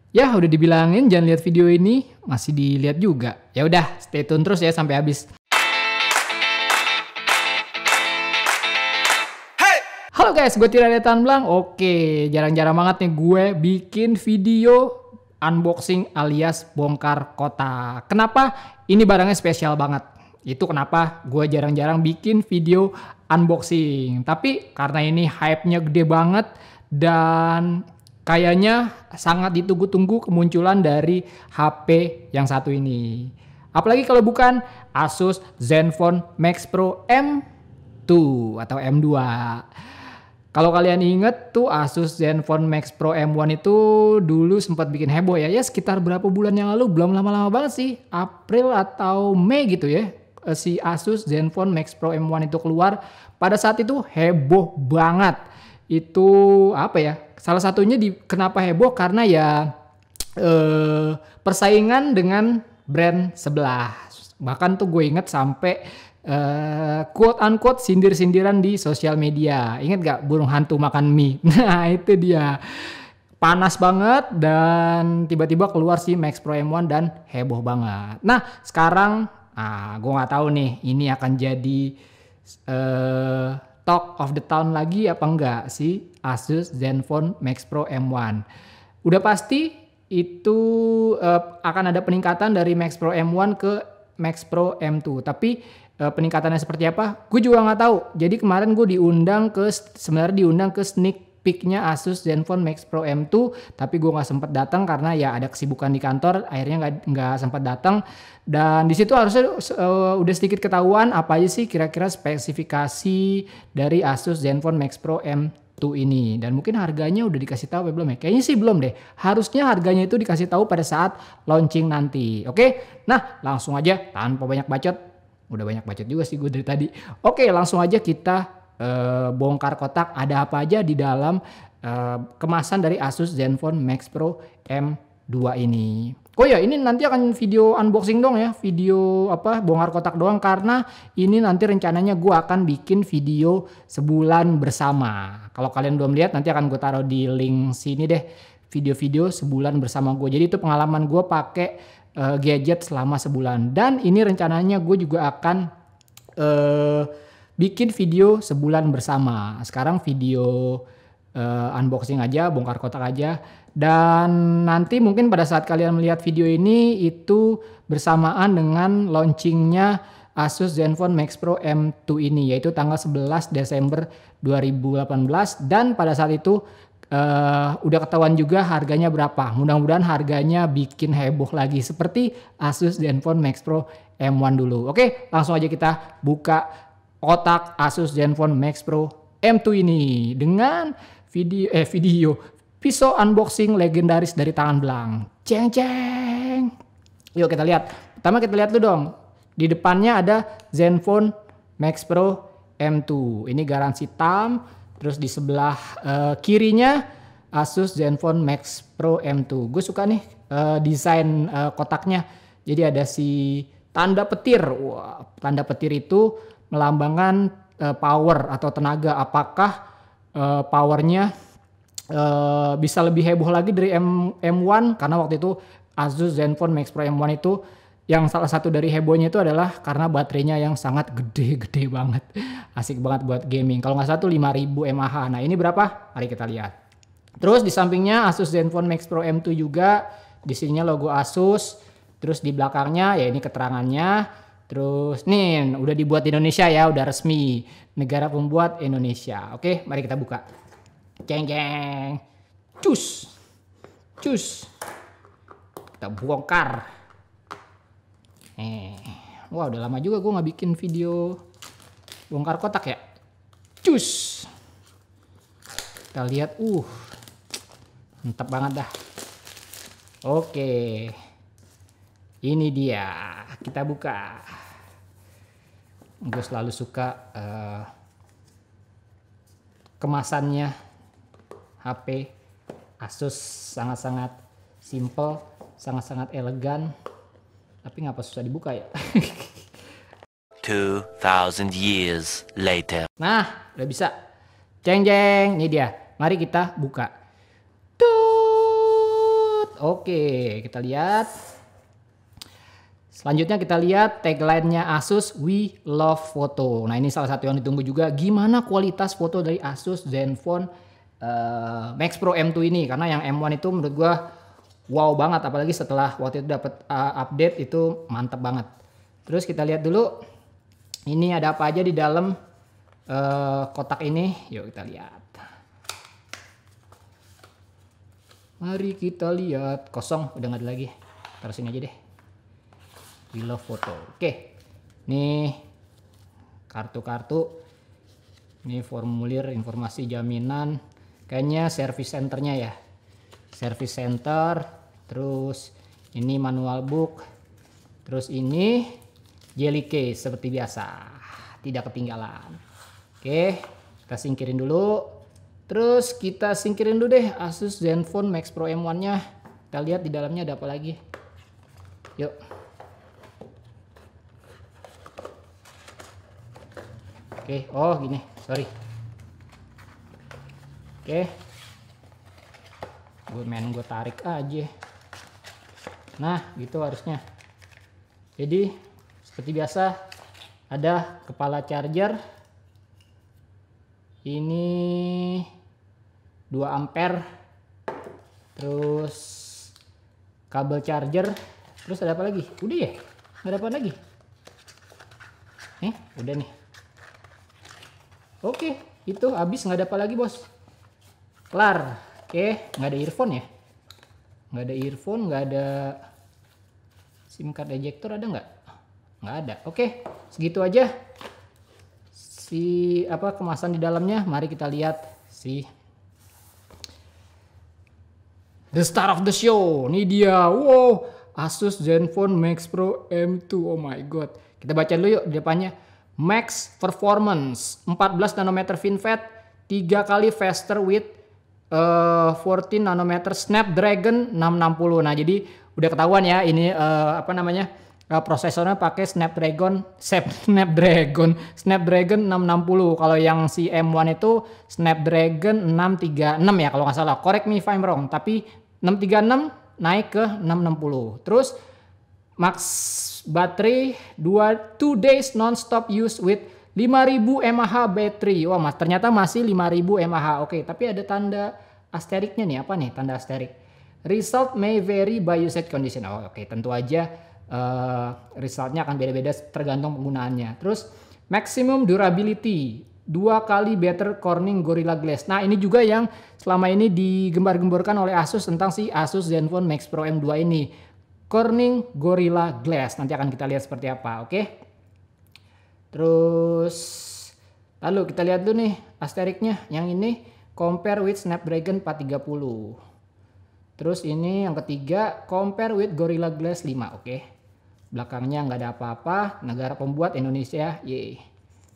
Ya udah dibilangin jangan lihat video ini, masih dilihat juga. Ya udah, stay tune terus ya sampai habis. Halo guys, gue Tira Tanblang. Oke, jarang-jarang banget nih gue bikin video unboxing alias bongkar kotak. Kenapa? Ini barangnya spesial banget. Itu kenapa gue jarang-jarang bikin video unboxing. Tapi karena ini hype-nya gede banget dan kayaknya sangat ditunggu-tunggu kemunculan dari HP yang satu ini. Apalagi kalau bukan Asus Zenfone Max Pro M2 atau M2. Kalau kalian inget tuh Asus Zenfone Max Pro M1 itu dulu sempat bikin heboh ya. Ya sekitar berapa bulan yang lalu, belum lama-lama banget sih. April atau Mei gitu ya. Si Asus Zenfone Max Pro M1 itu keluar. Pada saat itu heboh banget. Itu apa ya? Salah satunya kenapa heboh karena ya persaingan dengan brand sebelah. Bahkan tuh gue inget sampai quote unquote sindir-sindiran di sosial media. Ingat gak burung hantu makan mie? Nah itu dia. Panas banget dan tiba-tiba keluar si Max Pro M1 dan heboh banget. Nah sekarang gue gak tahu nih ini akan jadi talk of the town lagi apa enggak si Asus Zenfone Max Pro M1. Udah pasti itu akan ada peningkatan dari Max Pro M1 ke Max Pro M2. Tapi peningkatannya seperti apa? Gue juga nggak tahu. Jadi kemarin gue diundang ke sneak peeknya Asus Zenfone Max Pro M2, tapi gue nggak sempat datang karena ya ada kesibukan di kantor. Akhirnya nggak sempat datang. Dan di situ harusnya udah sedikit ketahuan apa aja sih kira-kira spesifikasi dari Asus Zenfone Max Pro M2 ini. Dan mungkin harganya udah dikasih tahu apa belum ya? Kayaknya sih belum deh. Harusnya harganya itu dikasih tahu pada saat launching nanti. Oke? Nah langsung aja tanpa banyak bacot. Udah banyak bacot juga sih gue dari tadi. Oke, langsung aja kita bongkar kotak ada apa aja di dalam kemasan dari Asus Zenfone Max Pro M2 ini. Oh ya, ini nanti akan video unboxing dong ya, video bongkar kotak doang karena ini nanti rencananya gue akan bikin video sebulan bersama. Kalau kalian belum lihat nanti akan gue taruh di link sini deh, video-video sebulan bersama gue. Jadi itu pengalaman gue pakai gadget selama sebulan dan ini rencananya gue juga akan bikin video sebulan bersama. Sekarang video unboxing aja, bongkar kotak aja, dan nanti mungkin pada saat kalian melihat video ini itu bersamaan dengan launchingnya Asus Zenfone Max Pro M2 ini, yaitu tanggal 11 Desember 2018 dan pada saat itu udah ketahuan juga harganya berapa. Mudah-mudahan harganya bikin heboh lagi seperti Asus Zenfone Max Pro M1 dulu. Oke, langsung aja kita buka kotak Asus Zenfone Max Pro M2 ini dengan video pisau unboxing legendaris dari tangan Blang. Ceng ceng. Yuk kita lihat. Pertama kita lihat dulu dong. Di depannya ada Zenfone Max Pro M2. Ini garansi TAM. Terus di sebelah kirinya Asus Zenfone Max Pro M2. Gue suka nih desain kotaknya. Jadi ada si tanda petir. Wah, tanda petir itu melambangkan power atau tenaga. Apakah powernya bisa lebih heboh lagi dari M1? Karena waktu itu Asus Zenfone Max Pro M1 itu yang salah satu dari hebohnya itu adalah karena baterainya yang sangat gede banget. Asik banget buat gaming. Kalau nggak salah tuh 5000 mAh. Nah ini berapa? Mari kita lihat. Terus di sampingnya Asus Zenfone Max Pro M2 juga. Di sininya logo Asus. Terus di belakangnya ya ini keterangannya. Terus nih udah dibuat di Indonesia ya. Udah resmi. Negara pembuat Indonesia. Oke mari kita buka. Jeng jeng. Cus. Cus. Kita bongkar. Wah udah lama juga gue gak bikin video bongkar kotak ya. Cus. Kita lihat, mantap banget dah. Oke. Ini dia, kita buka. Gue selalu suka kemasannya HP Asus, sangat-sangat simple, sangat-sangat elegan. Tapi ngapa susah dibuka ya? 2000 years later. Nah, udah bisa. Jeng jeng, ini dia. Mari kita buka. Tut. Oke, kita lihat. Selanjutnya kita lihat tagline-nya Asus, "We Love Photo". Nah, ini salah satu yang ditunggu juga. Gimana kualitas foto dari Asus Zenfone Max Pro M2 ini? Karena yang M1 itu menurut gua wow banget, apalagi setelah waktu itu dapat update itu mantep banget. Terus kita lihat dulu ini ada apa aja di dalam kotak ini. Yuk kita lihat. Mari kita lihat. Kosong, udah nggak ada lagi. Taruh sini aja deh. We Love Photo. Oke. Nih kartu-kartu. Ini formulir informasi jaminan. Kayaknya service centernya ya. Service center. Terus ini manual book. Terus ini jelly case seperti biasa. Tidak ketinggalan. Oke. Kita singkirin dulu. Terus kita singkirin dulu deh Asus Zenfone Max Pro M1-nya. Kita lihat di dalamnya ada apa lagi. Yuk. Oke, oh gini, sorry. Oke. Gue tarik aja. Nah, gitu harusnya. Jadi, seperti biasa ada kepala charger. Ini 2 ampere. Terus kabel charger. Terus ada apa lagi? Udah ya? Nggak ada apa lagi? Udah nih. Oke, itu habis, nggak ada apa lagi bos. Kelar. Oke, nggak ada earphone ya? Nggak ada earphone, nggak ada SIM card ejector, ada nggak? Nggak ada. Oke, segitu aja. Kemasan di dalamnya. Mari kita lihat the star of the show. Ini dia. Wow, Asus Zenfone Max Pro M2. Oh my god. Kita baca dulu yuk di depannya. Max Performance 14 nanometer FinFET, 3 kali faster with 14 nanometer Snapdragon 660. Nah, jadi udah ketahuan ya ini prosesornya pakai Snapdragon 660. Kalau yang si M1 itu Snapdragon 636 ya kalau nggak salah. Correct me if I'm wrong. Tapi 636 naik ke 660. Terus max baterai 2 days non-stop use with 5000 mAh battery. Wah, ternyata masih 5000 mAh. Oke, tapi ada tanda asteriknya nih. Apa nih tanda asterik? Result may vary by usage condition. Oh, oke, tentu aja resultnya akan beda-beda tergantung penggunaannya. Terus maximum durability 2 kali better Corning Gorilla Glass. Nah, ini juga yang selama ini digembar-gemborkan oleh Asus tentang si Asus Zenfone Max Pro M2 ini. Corning Gorilla Glass. Nanti akan kita lihat seperti apa, oke? Terus lalu kita lihat dulu nih asteriknya. Yang ini compare with Snapdragon 430. Terus ini yang ketiga compare with Gorilla Glass 5, oke? Belakangnya nggak ada apa-apa. Negara pembuat Indonesia, yeay.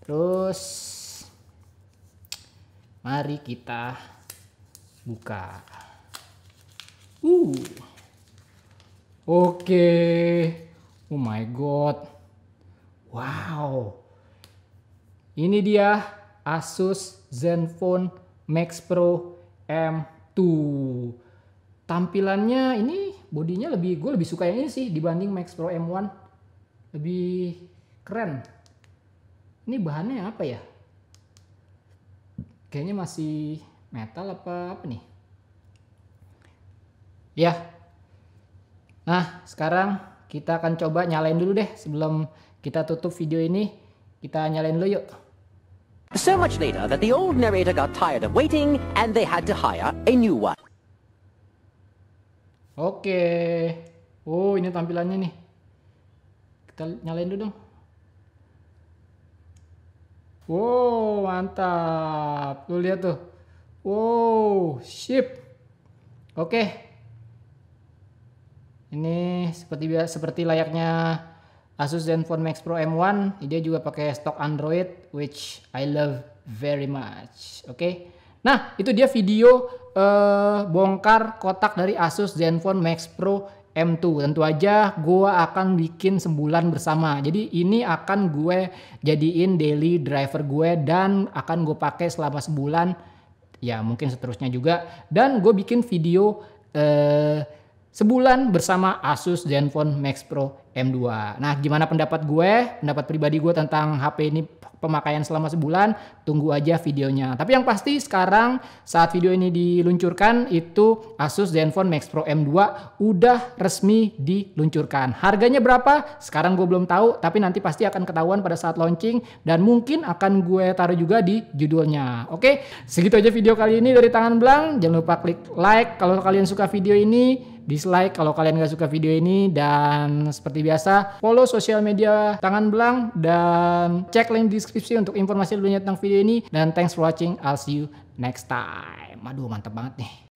Terus mari kita buka. Oke. Oh my god. Wow. Ini dia Asus Zenfone Max Pro M2. Tampilannya ini bodinya gue lebih suka yang ini sih dibanding Max Pro M1. Lebih keren. Ini bahannya apa ya? Kayaknya masih metal apa nih? Ya. Nah, sekarang kita akan coba nyalain dulu deh sebelum kita tutup video ini. Kita nyalain dulu yuk. So much later that the old narrator got tired of waiting and they had to hire a new one. Oke. Oh, ini tampilannya nih. Kita nyalain dulu dong. Wow, mantap. Lu lihat tuh. Wow, sip. Oke. Ini seperti layaknya Asus Zenfone Max Pro M1. Dia juga pakai stok Android, which I love very much. Oke. Nah, itu dia video bongkar kotak dari Asus Zenfone Max Pro M2. Tentu aja gue akan bikin sebulan bersama. Jadi ini akan gue jadiin daily driver gue dan akan gue pakai selama sebulan. Ya mungkin seterusnya juga. Dan gue bikin video sebulan bersama Asus Zenfone Max Pro M2. Nah, gimana pendapat gue, pendapat pribadi gue tentang HP ini pemakaian selama sebulan? Tunggu aja videonya. Tapi yang pasti sekarang saat video ini diluncurkan itu Asus Zenfone Max Pro M2 udah resmi diluncurkan. Harganya berapa? Sekarang gue belum tahu, tapi nanti pasti akan ketahuan pada saat launching dan mungkin akan gue taruh juga di judulnya. Oke, segitu aja video kali ini dari Tangan Blank. Jangan lupa klik like kalau kalian suka video ini, dislike kalau kalian gak suka video ini, dan seperti biasa follow sosial media Tangan Blank dan cek link di deskripsi untuk informasi lebih lanjut tentang video ini. Dan thanks for watching, I'll see you next time. Aduh, mantap banget nih.